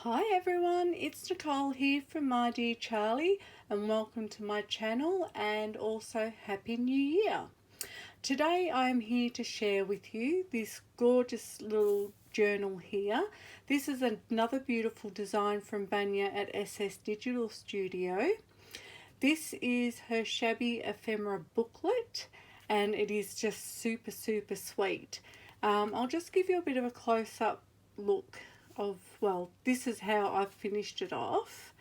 Hi everyone, it's Nicole here from My Dear Charlie, and welcome to my channel and also Happy New Year. Today I am here to share with you this gorgeous little journal here. This is another beautiful design from Banya at SS Digital Studio. This is her Shabby Ephemera Booklet and it is just super sweet. I'll just give you a bit of a close-up look of, well, this is how I've finished it off,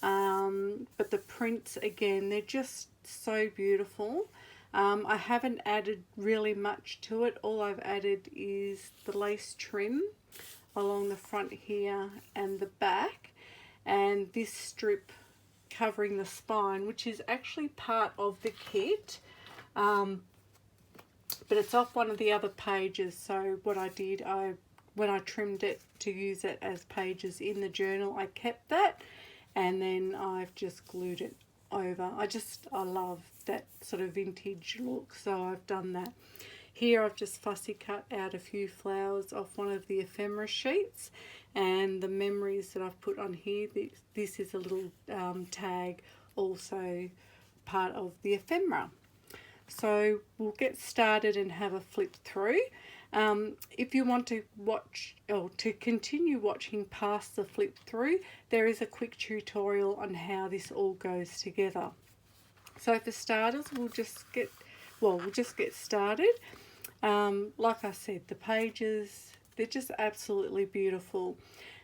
but the prints again, they're just so beautiful. I haven't added really much to it. All I've added is the lace trim along the front here and the back, and this strip covering the spine, which is actually part of the kit, but it's off one of the other pages. So what I did, when I trimmed it to use it as pages in the journal, I kept that, and then I've just glued it over. I love that sort of vintage look, so I've done that. Here I've just fussy cut out a few flowers off one of the ephemera sheets, and the memories that I've put on here, this is a little tag, also part of the ephemera. So we'll get started and have a flip through. If you want to watch or to continue watching past the flip through, there is a quick tutorial on how this all goes together. So for starters, we'll just get started. Like I said, the pages, they're just absolutely beautiful.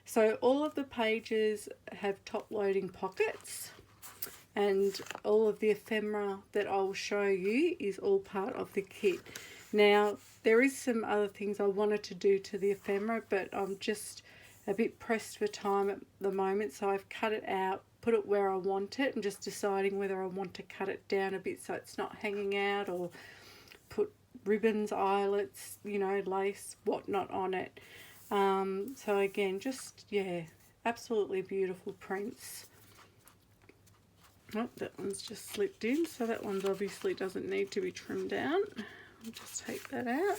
So all of the pages have top loading pockets, and all of the ephemera that I'll show you is all part of the kit. Now, there is some other things I wanted to do to the ephemera, but I'm just a bit pressed for time at the moment, so I've cut it out, put it where I want it, and just deciding whether I want to cut it down a bit so it's not hanging out, or put ribbons, eyelets, you know, lace, whatnot on it. So again, just, yeah, absolutely beautiful prints. Oh, that one's just slipped in, so that one's obviously doesn't need to be trimmed down. I'll just take that out.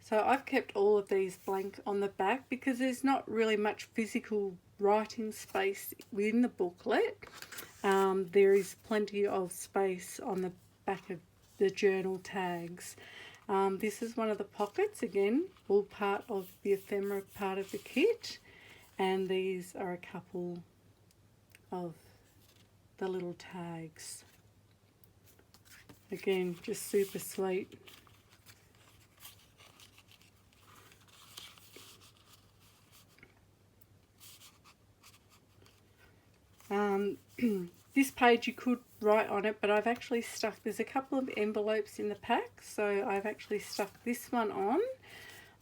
So I've kept all of these blank on the back because there's not really much physical writing space within the booklet. There is plenty of space on the back of the journal tags. This is one of the pockets, again, all part of the ephemera part of the kit, and these are a couple of the little tags. Again, just super sweet. This page you could write on it, but I've actually stuck, there's a couple of envelopes in the pack, so I've actually stuck this one on.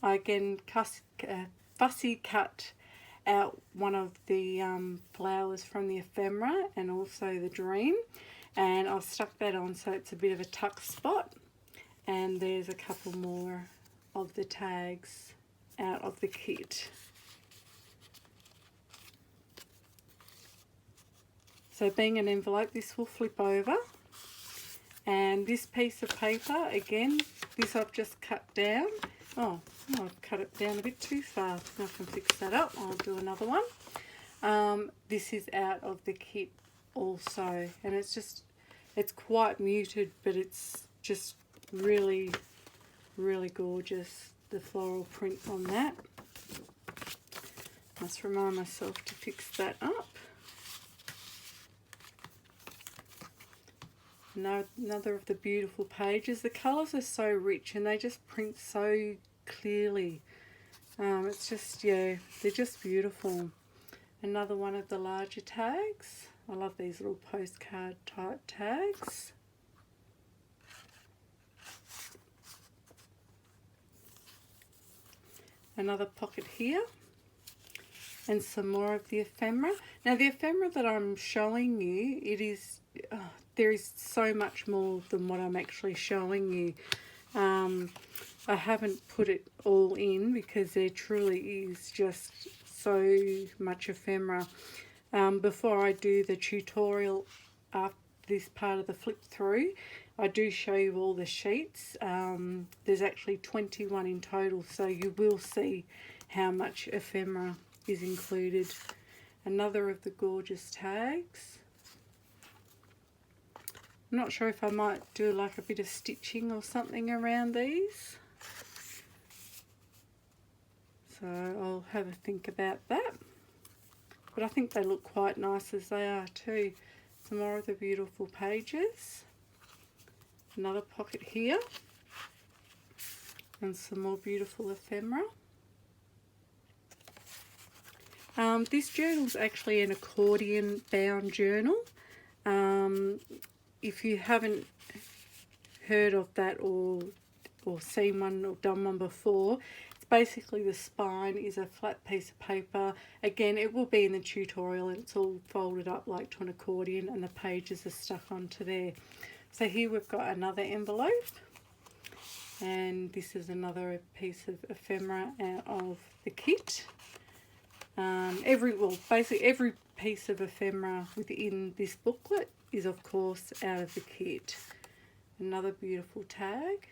I again fussy cut out one of the flowers from the ephemera and also the dream, and I've stuck that on so it's a bit of a tuck spot. And there's a couple more of the tags out of the kit. So being an envelope, this will flip over, and this piece of paper, again, this I've just cut down. Oh, I've cut it down a bit too far. I can fix that up. I'll do another one. This is out of the kit also, and it's quite muted, but it's just really gorgeous, the floral print on that. Must remind myself to fix that up. Another of the beautiful pages. The colours are so rich and they just print so clearly. It's just, yeah, they're just beautiful. Another one of the larger tags. I love these little postcard type tags. Another pocket here, and some more of the ephemera. Now the ephemera that I'm showing you, it is, there is so much more than what I'm actually showing you. I haven't put it all in because there truly is just so much ephemera. Before I do the tutorial after this part of the flip through, I do show you all the sheets. There's actually 21 in total, so you will see how much ephemera is included. Another of the gorgeous tags. I'm not sure if I might do like a bit of stitching or something around these. So I'll have a think about that. But I think they look quite nice as they are too. Some more of the beautiful pages. Another pocket here. And some more beautiful ephemera. This journal is actually an accordion bound journal. If you haven't heard of that or seen one or done one before, it's basically the spine is a flat piece of paper. Again, it will be in the tutorial, and it's all folded up like to an accordion, and the pages are stuck onto there. So here we've got another envelope, and this is another piece of ephemera out of the kit. Basically every piece of ephemera within this booklet is of course out of the kit. Another beautiful tag.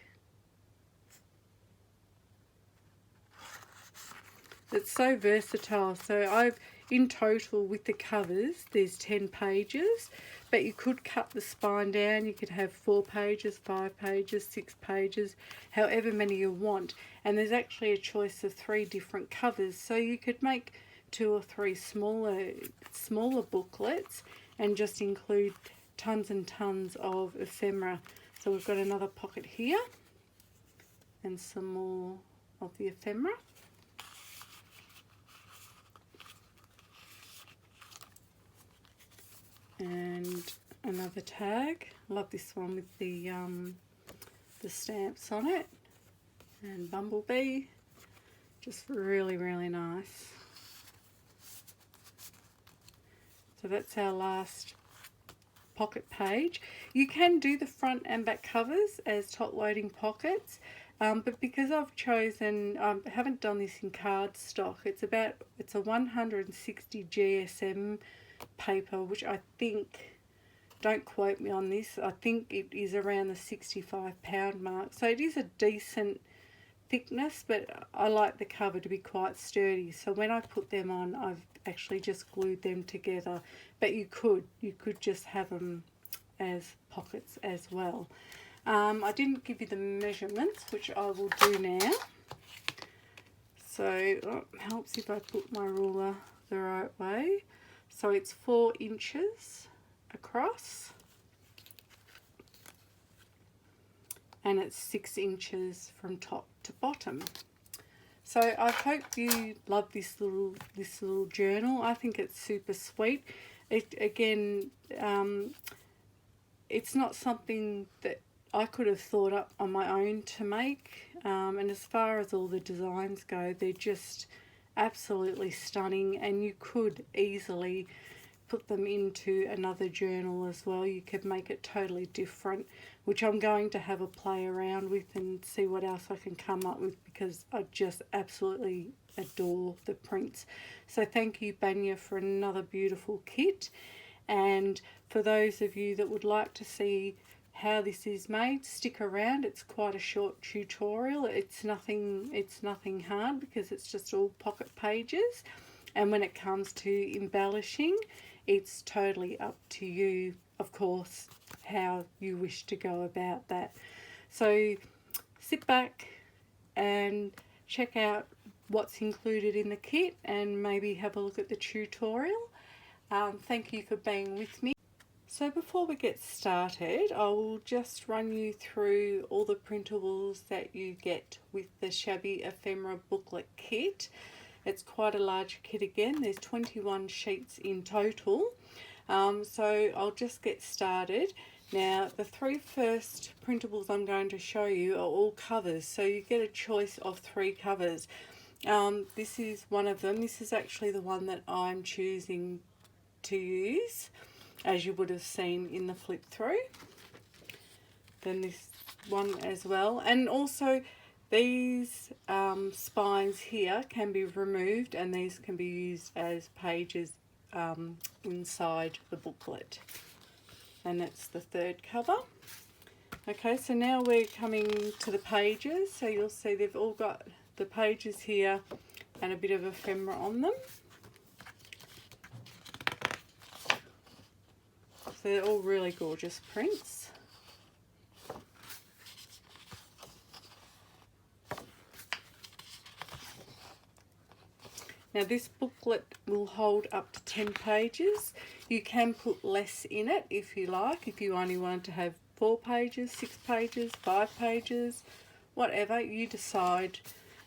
It's so versatile. So in total with the covers there's 10 pages, but you could cut the spine down. You could have 4 pages, 5 pages, 6 pages, however many you want. And there's actually a choice of 3 different covers, so you could make 2 or 3 smaller booklets and just include tons and tons of ephemera. So we've got another pocket here and some more of the ephemera. And another tag. Love this one with the stamps on it. And bumblebee. Just really, really nice. So that's our last pocket page. You can do the front and back covers as top loading pockets, but because I've chosen, I haven't done this in cardstock, it's a 160 GSM paper, which I think, don't quote me on this, I think it is around the 65 pound mark. So it is a decent thickness, but I like the cover to be quite sturdy. So when I put them on, I've actually just glued them together. But you could just have them as pockets as well. I didn't give you the measurements, which I will do now. So it helps if I put my ruler the right way. So it's 4 inches across. And it's 6 inches from top to bottom. So I hope you love this little journal. I think it's super sweet. Again, it's not something that I could have thought up on my own to make. And as far as all the designs go, they're just absolutely stunning, and you could easily put them into another journal as well. You could make it totally different, which I'm going to have a play around with and see what else I can come up with, because I just absolutely adore the prints. So thank you, Banya, for another beautiful kit. And for those of you that would like to see how this is made, stick around. It's quite a short tutorial. It's nothing hard, because it's just all pocket pages. And when it comes to embellishing, it's totally up to you, of course, how you wish to go about that. So sit back and check out what's included in the kit, and maybe have a look at the tutorial. Thank you for being with me. So before we get started, I will just run you through all the printables that you get with the Shabby Ephemera Booklet kit. It's quite a large kit again. There's 21 sheets in total. So I'll just get started. Now, the 3 first printables I'm going to show you are all covers. So you get a choice of 3 covers. This is one of them. This is actually the one that I'm choosing to use, as you would have seen in the flip through. Then this one as well. And also these spines here can be removed, and these can be used as pages inside the booklet. And that's the 3rd cover. Okay, so now we're coming to the pages. So you'll see they've all got the pages here and a bit of ephemera on them. So they're all really gorgeous prints. Now this booklet will hold up to 10 pages. You can put less in it if you like, if you only want to have 4 pages, 6 pages, 5 pages, whatever, you decide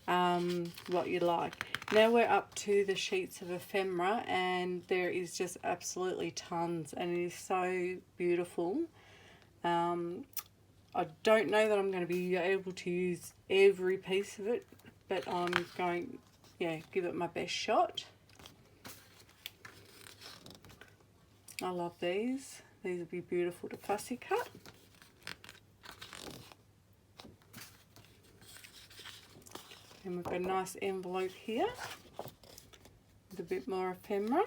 what you like. Now we're up to the sheets of ephemera, and there is just absolutely tons, and it is so beautiful. I don't know that I'm going to be able to use every piece of it, but I'm going, yeah, give it my best shot. I love these. These would be beautiful to fussy cut. And we've got a nice envelope here with a bit more ephemera.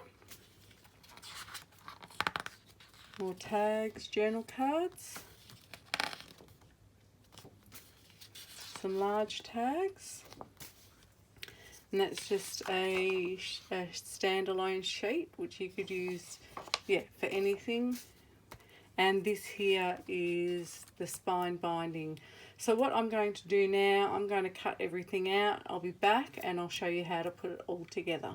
More tags, journal cards. Some large tags. And that's just a standalone sheet, which you could use, yeah, for anything. And this here is the spine binding. So what I'm going to do now, I'm going to cut everything out. I'll be back and I'll show you how to put it all together.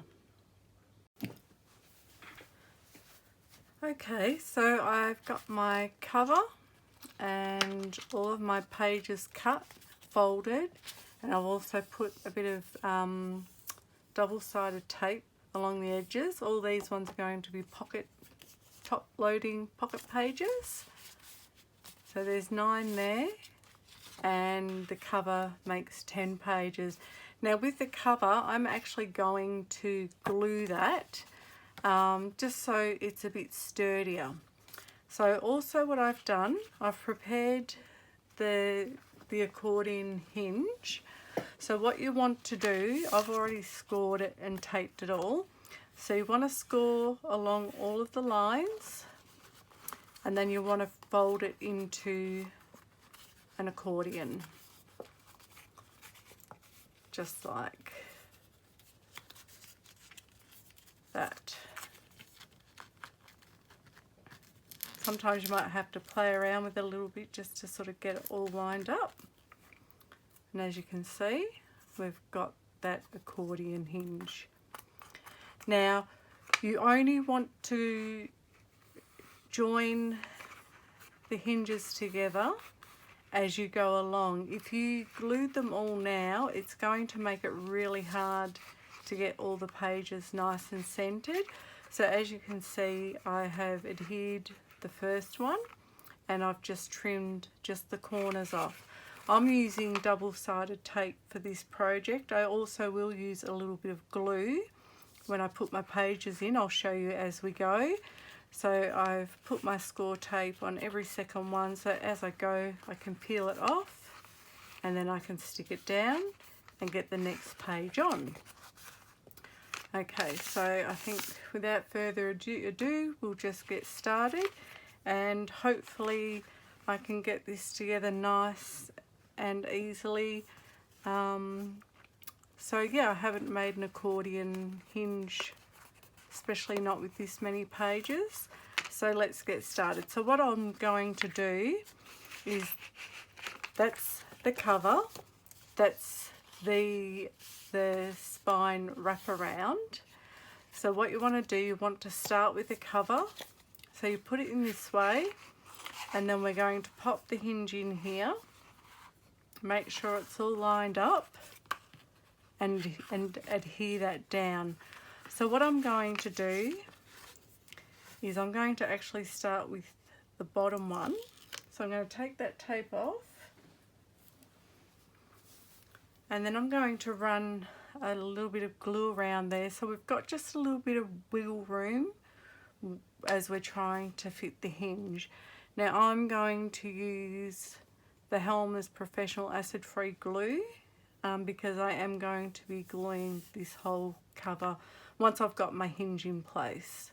Okay, so I've got my cover and all of my pages cut, folded, and I've also put a bit of double-sided tape along the edges. All these ones are going to be top loading pocket pages. So there's 9 there, and the cover makes 10 pages. Now with the cover, I'm actually going to glue that just so it's a bit sturdier. So also what I've done, I've prepared the accordion hinge. So what you want to do, I've already scored it and taped it all. So you want to score along all of the lines, and then you want to fold it into an accordion, just like that. Sometimes you might have to play around with it a little bit just to sort of get it all lined up. And as you can see, we've got that accordion hinge. Now, you only want to join the hinges together as you go along. If you glued them all now, it's going to make it really hard to get all the pages nice and centered. So as you can see, I have adhered the first one, and I've just trimmed just the corners off. I'm using double-sided tape for this project. I also will use a little bit of glue when I put my pages in. I'll show you as we go. So I've put my score tape on every second one, so as I go I can peel it off, and then I can stick it down and get the next page on. Okay, so I think without further ado, we'll just get started, and hopefully I can get this together nice and easily. So yeah, I haven't made an accordion hinge, especially not with this many pages. So let's get started. So what I'm going to do is, that's the cover, that's the spine wraparound. So what you want to do, you want to start with the cover. So you put it in this way, and then we're going to pop the hinge in here. Make sure it's all lined up, and adhere that down. So what I'm going to do is I'm going to actually start with the bottom one. So I'm going to take that tape off, and then I'm going to run a little bit of glue around there, so we've got just a little bit of wiggle room as we're trying to fit the hinge. Now I'm going to use the Helmer's Professional Acid-Free Glue because I am going to be gluing this whole cover once I've got my hinge in place.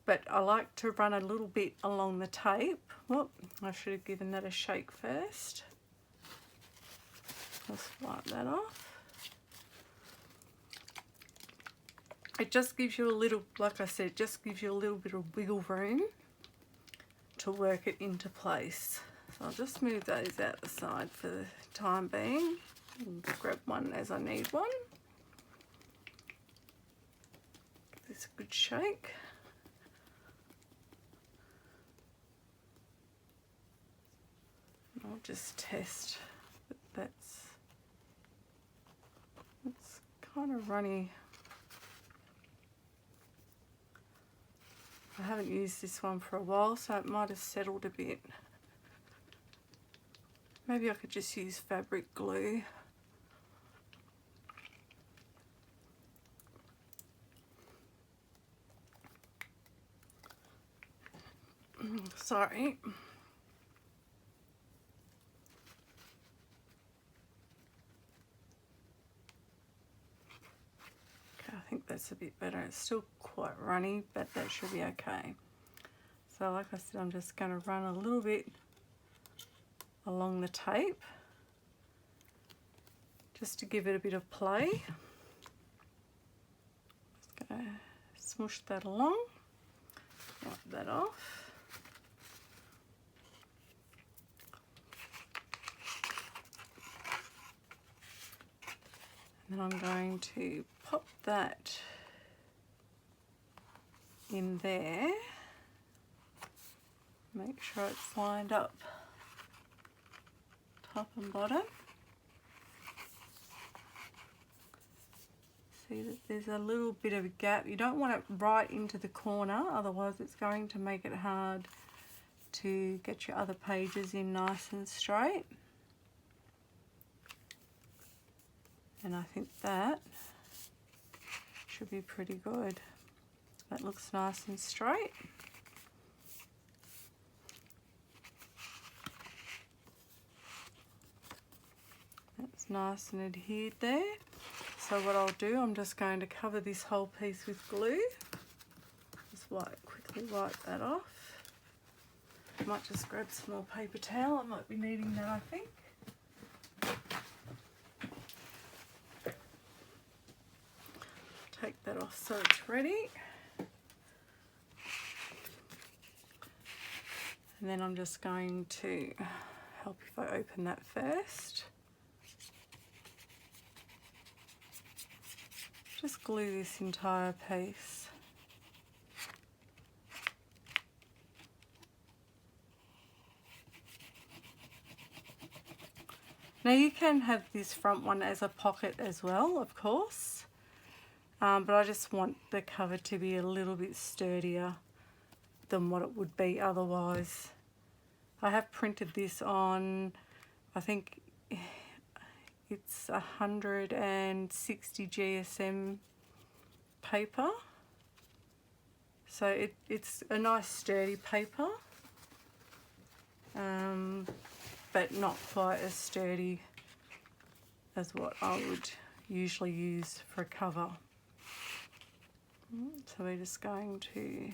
But I like to run a little bit along the tape. Whoop, I should have given that a shake first. Let's wipe that off. it just gives you a little, like I said, just gives you a little bit of wiggle room to work it into place. So I'll just move those out the side for the time being and grab one as I need one. Give this a good shake. And I'll just test that it's kind of runny. I haven't used this one for a while, so it might have settled a bit. Maybe I could just use fabric glue. Sorry. Okay, I think that's a bit better. It's still quite runny, but that should be okay. So like I said, I'm just going to run a little bit along the tape just to give it a bit of play. Just going to smoosh that along, wipe that off. And then I'm going to pop that in there, make sure it's lined up top and bottom. See that there's a little bit of a gap. You don't want it right into the corner, otherwise it's going to make it hard to get your other pages in nice and straight. And I think that should be pretty good. That looks nice and straight. That's nice and adhered there. So what I'll do, I'm just going to cover this whole piece with glue. Just quickly wipe that off. I might just grab some more paper towel. I might be needing that, I think. Take that off so it's ready. And then I'm just going to help if I open that first. Just glue this entire piece. Now you can have this front one as a pocket as well, of course, but I just want the cover to be a little bit sturdier than what it would be otherwise. I have printed this on, I think it's 160 GSM paper, so it's a nice sturdy paper, but not quite as sturdy as what I would usually use for a cover. So we're just going to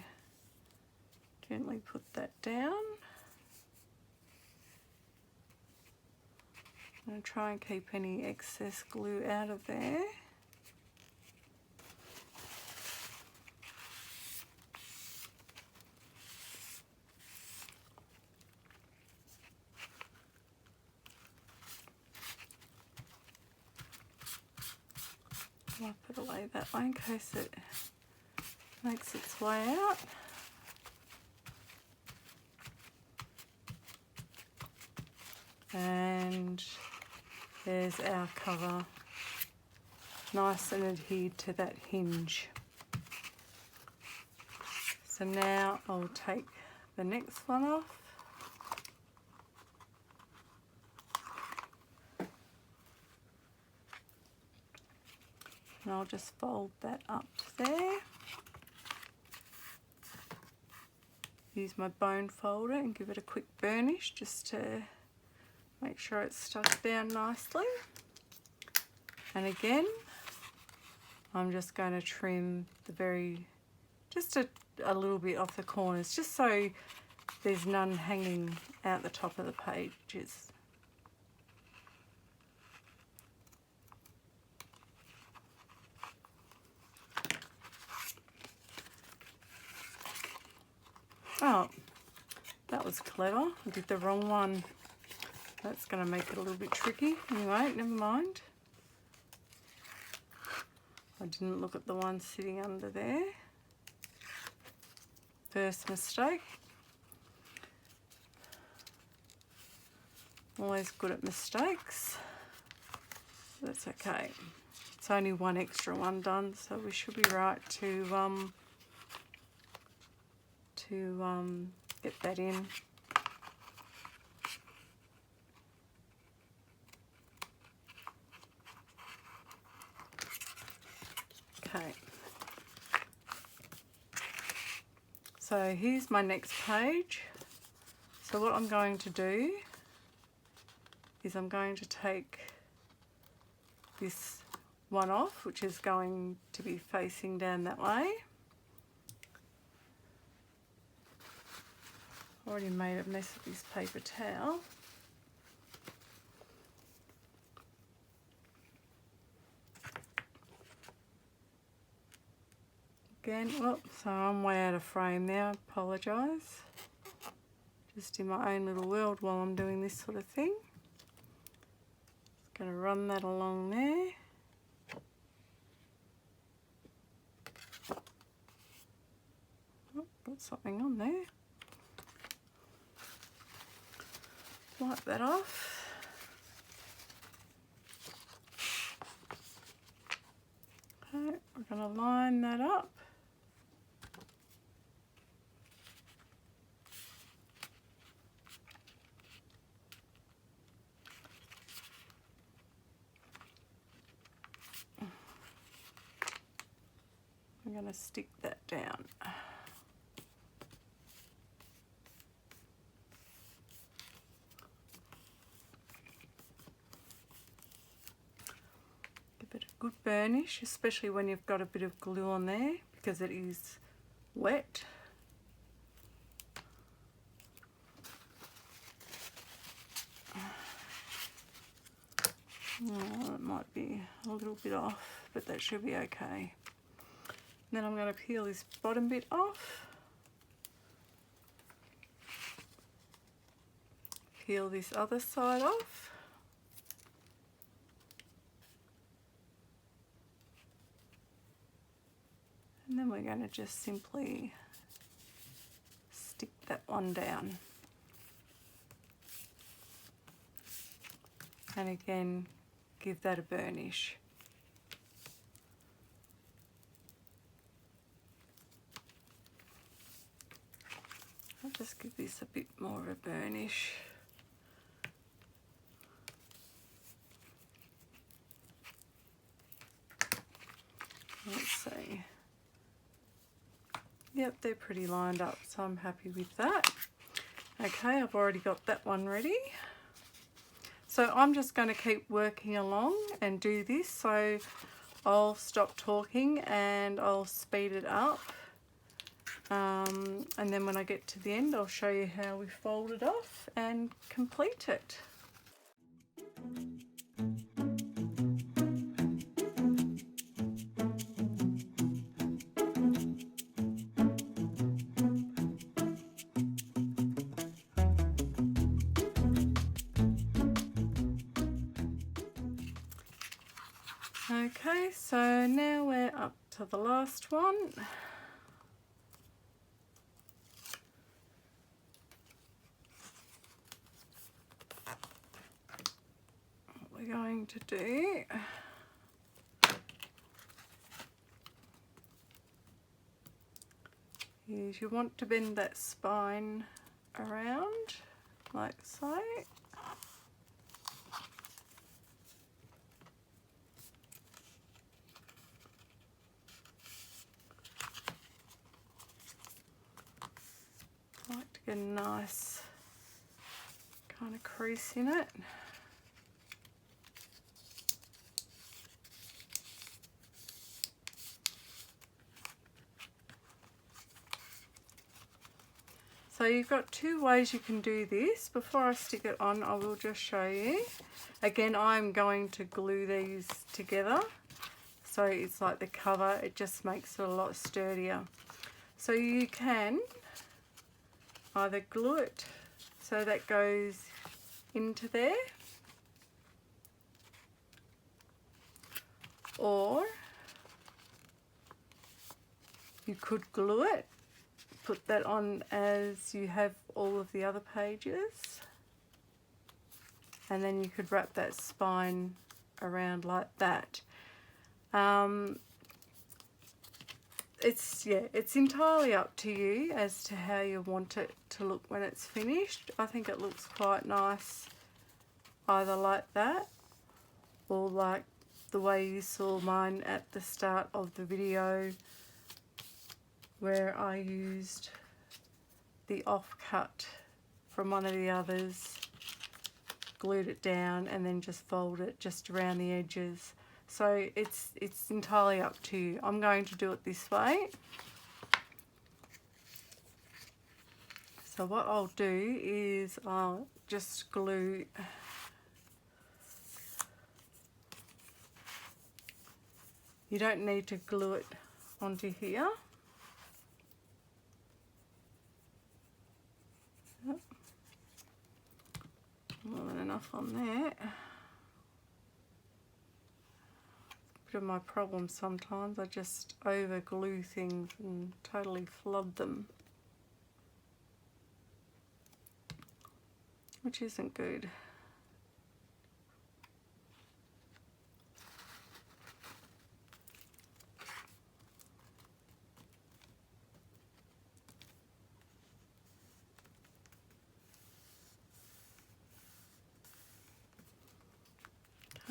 gently put that down. I'm going to try and keep any excess glue out of there. I'll put it away that way in case it makes its way out. And there's our cover, nice and adhered to that hinge. So now I'll take the next one off. And I'll just fold that up there. Use my bone folder and give it a quick burnish just to make sure it's stuck down nicely. And again, I'm just going to trim the just a little bit off the corners, just so there's none hanging out the top of the pages. Oh, that was clever. I did the wrong one. That's going to make it a little bit tricky. Anyway, never mind. I didn't look at the one sitting under there. First mistake. Always good at mistakes. That's okay. It's only one extra one done, so we should be right to get that in. Okay. So here's my next page. So what I'm going to do is I'm going to take this one off, which is going to be facing down that way. Already made a mess of this paper towel. Again, so I'm way out of frame now, apologise. Just in my own little world while I'm doing this sort of thing. Just going to run that along there. Oh, got something on there. Wipe that off. Okay, we're going to line that up. I'm going to stick that down. Give it a good burnish, especially when you've got a bit of glue on there, because it is wet. Oh, it might be a little bit off, but that should be okay. Then I'm going to peel this bottom bit off. Peel this other side off. And then we're going to just simply stick that one down. And again, give that a burnish. I'll just give this a bit more of a burnish. Let's see. Yep, they're pretty lined up, so I'm happy with that. Okay, I've already got that one ready. So I'm just going to keep working along and do this. So I'll stop talking and I'll speed it up. And then when I get to the end, I'll show you how we fold it off and complete it. Okay, so now we're up to the last one. What we're going to do is you want to bend that spine around like so. I like to get a nice kind of crease in it. So you've got two ways you can do this. Before I stick it on, I will just show you. Again, I'm going to glue these together. So it's like the cover, it just makes it a lot sturdier. So you can either glue it so that goes into there, or you could glue it, put that on as you have all of the other pages, and then you could wrap that spine around like that. It's entirely up to you as to how you want it to look when it's finished. I think it looks quite nice either like that or like the way you saw mine at the start of the video, where I used the offcut from one of the others, glued it down, and then just folded it just around the edges. So it's entirely up to you. I'm going to do it this way. So what I'll do is I'll just glue you don't need to glue it onto here. More than enough on there. Bit of my problem sometimes, I just over glue things and totally flood them, which isn't good.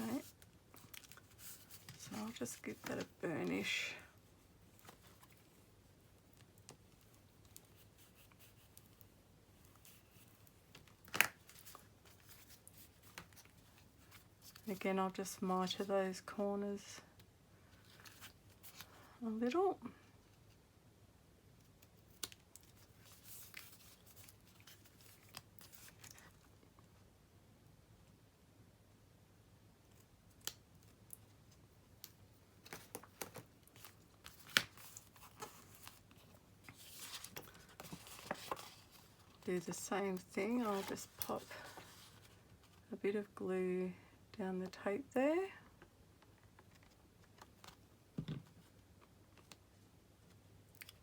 Okay, so I'll just give that a burnish. Again, I'll just mitre those corners a little. Do the same thing, I'll just pop a bit of glue down the tape there.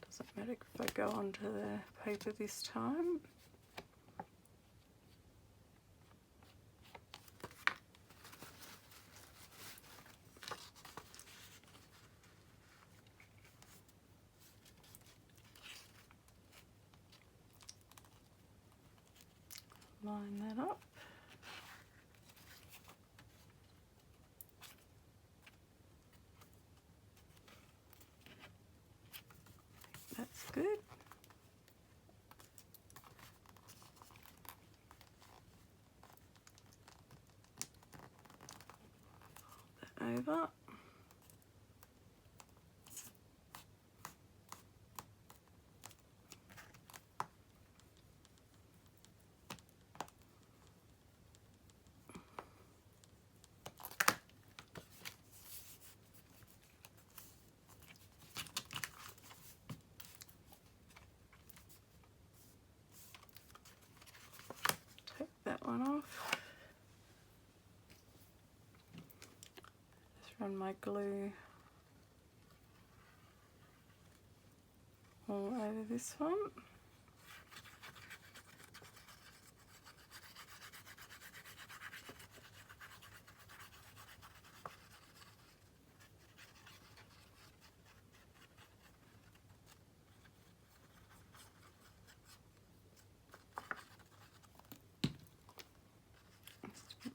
Doesn't matter if I go onto the paper this time. Line that up. That's good. Fold that over. That one off. Just run my glue all over this one.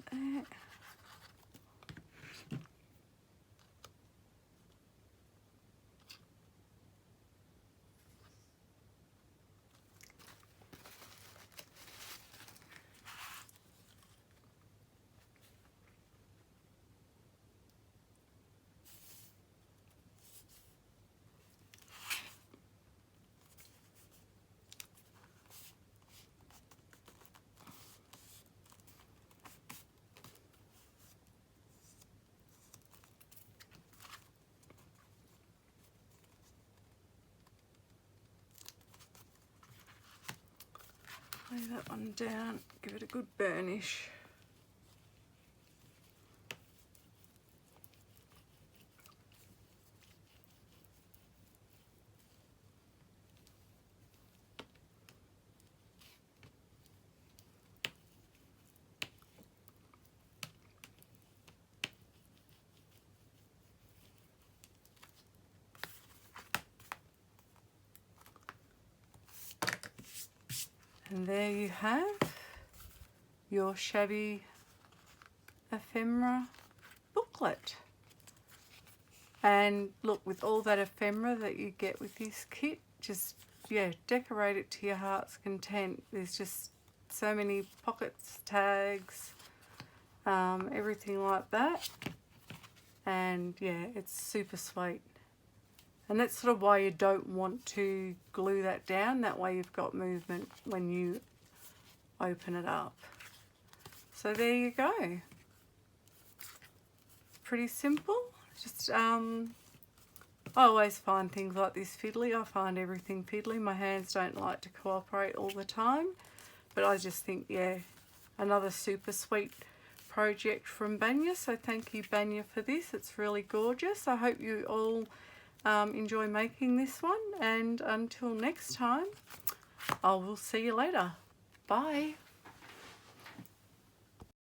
There. Lay that one down, give it a good burnish. And there you have your Shabby Ephemera booklet. And look, with all that ephemera that you get with this kit, just, yeah, decorate it to your heart's content. There's just so many pockets, tags, everything like that. And yeah, it's super sweet. And that's sort of why you don't want to glue that down. That way you've got movement when you open it up. So there you go. Pretty simple. Just I always find things like this fiddly. I find everything fiddly. My hands don't like to cooperate all the time. But I just think, yeah, another super sweet project from Banya. So thank you, Banya, for this. It's really gorgeous. I hope you all enjoy making this one, and until next time, I will see you later. Bye.